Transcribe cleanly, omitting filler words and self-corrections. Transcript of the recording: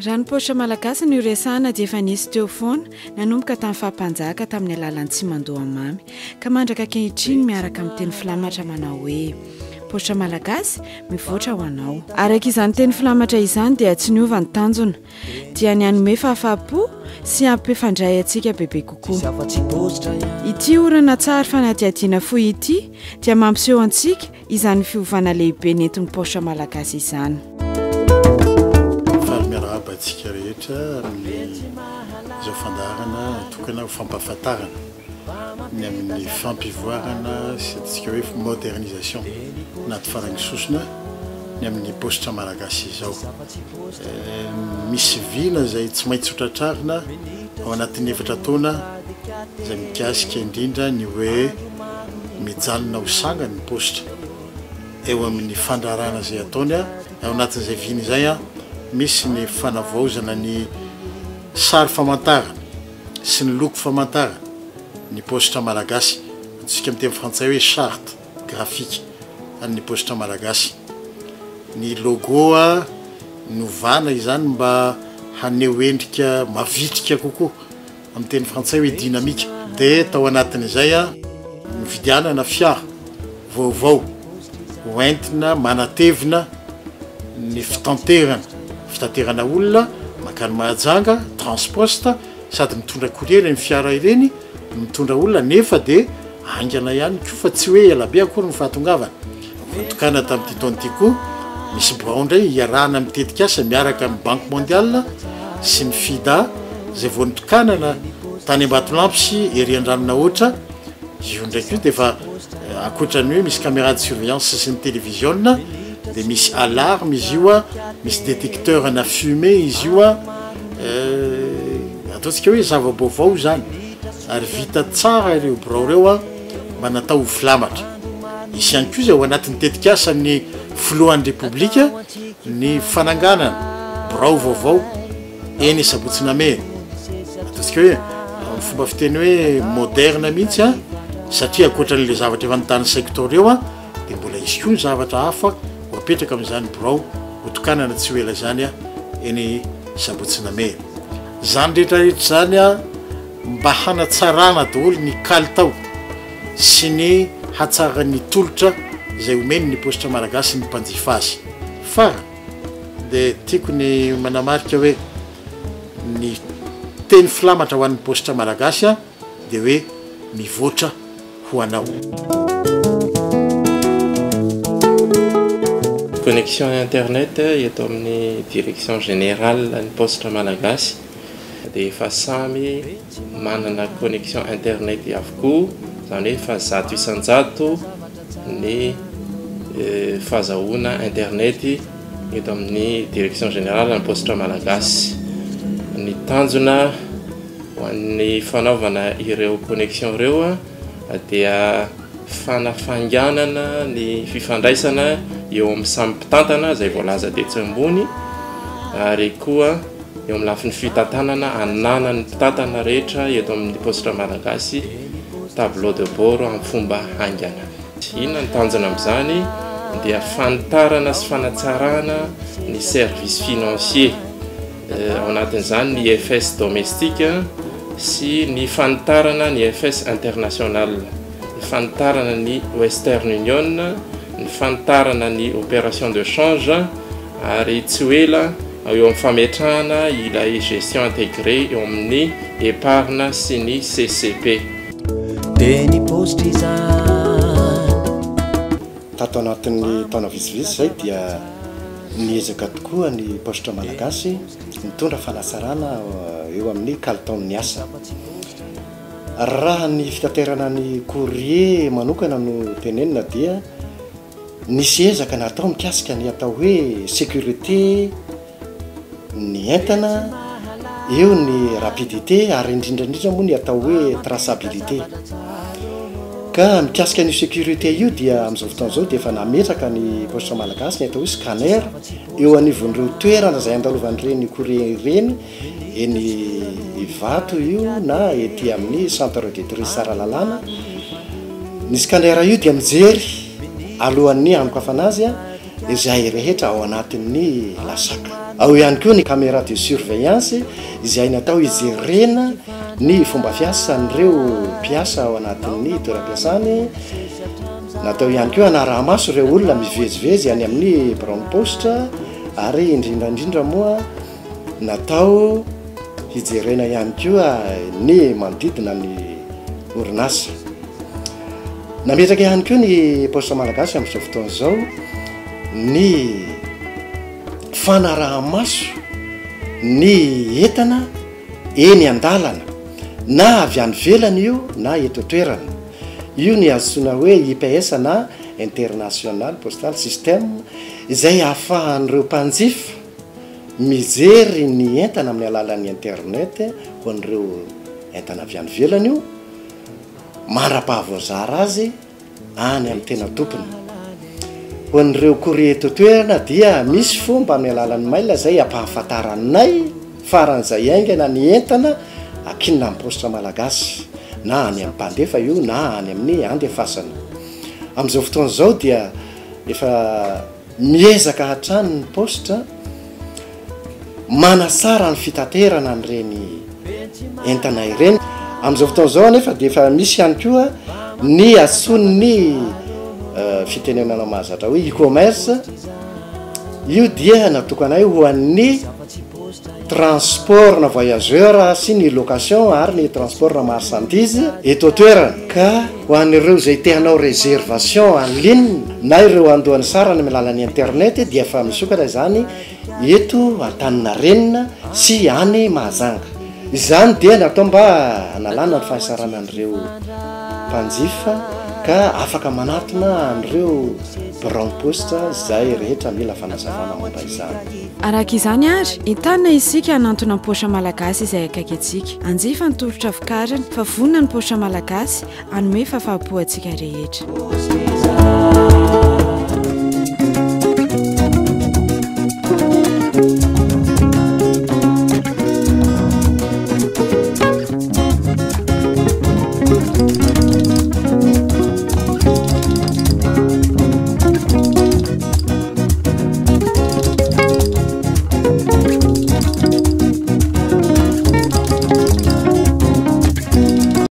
Raha ny paostra malagasy no resahana dia efa nisy teo foana nanomboka tamin'ny fahampanjaka tamin'ny alalan'ny Tsimandoamamy ka mandraka ankehitriny miaraka amin'ny teny filamatra manao hoe paostra malagasy mivoatra ho anao. Araka izany teny filamatra izany dia tsy niova ny tanjona dia ny hanome fahafapo sy ampifandray antsika bebe kokoa. Ity orana tsara fanadihadiana fohy ity dia mampiseho antsika izany fiovana lehibe nentin'ny paostra malagasy izany. Atsika rehetra amin'izao fandarana tokana ho fampahafantarana ny amin'ny fampivoarana sy atsika hoe modernisation anaty faran'isosina ny amin'ny paostra malagasy izao. Misy vina izay tsy maintsy ho tratrarina ao anatin'ny efatra taona izay mikasika indrindra ny hoe mijanona ho sanga ny paostra eo amin'ny fandrarana izay ataony ao anatin'izay vina izay misy ny fanavaozana ny sary famantarana sy ny loko famantarana ny paostra malagasy antsika amin'ny teny frantsay hoe charte graphique amin'ny paostra malagasy. Ny logo novana izany mba haneho endrika mavitrika kokoa amin'ny teny frantsay hoe dynamique dia tao anatin'izay mividianana fiara vaovao hoentina manatevina ny fitaterana olona makany mahajanga transporta sady mitondra courrier ny fiara ireny mitondra olona nefa dia angana ihany koa fa tsy hoe elabe akory ny fahatongavana. Tokana tamin'ity taona ity koa misy birao indray iarahana mitetika asa miaraka amin'ny banque mondiale sy ny FIDA izay vao nitokanana tany Ambatolampy sy ery an-dranona ohatra io ndraiky io dia efa ankoatrany hoe misy caméra de surveillance sy ny télévision dia misy alarme izy io misy détecteur na fumée izy io ataontsika hoe zava-baovao zany ary vita tsara ireo birao ireo mba natao ho filamatra. Isy ihany koa izay ao anatin'ny tetikasa ny filohan'ny repoblika ny fananganana birao vaovao eny Sabotsynamena. Ataontsika hoe fomba fiteny hoe moderne mihitsy satria ankoatran'ilay zavatra efa nitany secteur eo dia mbola isy koa ny zavatra hafa apetraka amin'izany birao hotokanana tsy ho ela zany eny Sabotsynamena. Zany rehetrarehetra zany mba hanatsarana daholo ny kalitao sy ny hatsarany tolotra izay omeny ny paostra malagasy ny mpanjifa azy. Fa dia tiako ny manamarika hoe ny teny filamatra ho an'ny paostra malagasy dia hoe mivoatra ho anao. Connexion internet eto amin'ny direction générale ny paostra malagasy dia efa samy manana connexion internet avokoa zany hoe fa zato isan-jato ny fahazahoana internet eto amin'ny direction générale ny paostra malagasy. Ny tanjona ho an'ny fanaovana ireo connexion ireo dia fanafanganana ny fifandraisana eo amin'ny samy mpitantana izay voalaza tetsy ambony ary koa eo amin'ny lafin'ny fitantanana anana ny mpitantana rehetra eto amin'ny paostra malagasy tableau de bord amin'ny fomba haingana. Inona ny tanjona amin'izany dia fanitarana sy fanatsarana ny service financier ao anatin'izany ny IFS domestique sy ny fanitarana ny IFS international, ny fanitarana ny Western Union, ny fanitarana ny opération de change ary tsy ho ela eo amin'ny fametrahana ilay gestion intégrée eo amin'ny épargne sy ny CCP. Tato anatin'ny taona vitsivitsy zay dia niezaka tokoa ny paostra malagasy mitondra fanatsarana eo amin'ny kalitaon'ny asa. Raha ny fitaterana ny courrier manokana no tenenina dia nisy ezaka natao mikasika ny atao hoe sécurité ny entana eo ny rapidité ary indrindrandrindra moa ny atao hoe traçabilité. Ka mikasika ny sécurité io dia amin'izao fotoana izao dia efa nametraka ny paostra malagasy ny atao hoe scanner eo anivon'ireo toerana izay andalovan'ireny courrier ireny eny Ivato io na ety amin'ny centre de tri Saralalana. Ny scanner io dia mijery alohan'ny anokafana azy a izay rehetra ao anatin'ny lasaka. Ao ihany koa ny caméra de surveillance izay natao ijerena ny fomba fiasan'ireo mpiasa ao anatin'ny toeram-piasany. Natao ihany koa anaraha-maso ireo olona mivezivezy any amin'ny braon-poste, ary indrindraindrindra moa natao hijerena ihany koa ny manodidina ny orinasa. Nametraka ihany koa ny poste malagasy amin'izao fotoana izao ny fanaraha-maso ny entana eny an-dalana, na avy any velany io na eto toerana. Io ny azona hoe IPS na international postal system, izay ahafahan'ireo mpanjifa mijery ny entana amin'ny alalan'ny internet ho an'ireo entana avy any velany io, mara-pahavoazara azy any amin'ny tena tompony. Ho an'ireo courrier eto toerana dia misy fomba amin'ny alalan'ny mail zay ampahafantaranay faran'izay aingana ny entana akinina amin'ny poste malagasy, na any amin'ny mpandefa io na any amin'ny andefasana. Amin'izao fotoana izao dia efa miezaka hatrany ny poste manasara ny fitaterana an'ireny entana ireny. Amin'izao fotoana izao anefa dia efa misy ihany koa ny ason'ny fitenenana mahazatra hoe e-commerce. Io dia natokanay ho an'ny transport na voyageur sy ny location ary ny transport na marchandise eto toerana. Ka ho an'ireo izay te hanao réservation en ligne na ireo andohany sarany amin'ny alalan'ny internet dia efa misokatra izany eto Antaninarenina sy any Mahajanga. Izany dia natao mba analana ny fahasarana an'ireo mpanjifa ka afaka manatona an'ireo braon-poste izay rehetra mila fanazavana momba izany. Araka izany ary hitanina isika hanantona ny poste malagasy izay akaiky antsika. Anjifa ny tolotra vokariny fa vonona ny poste malagasy hanome fahafahampo antsika rehetra.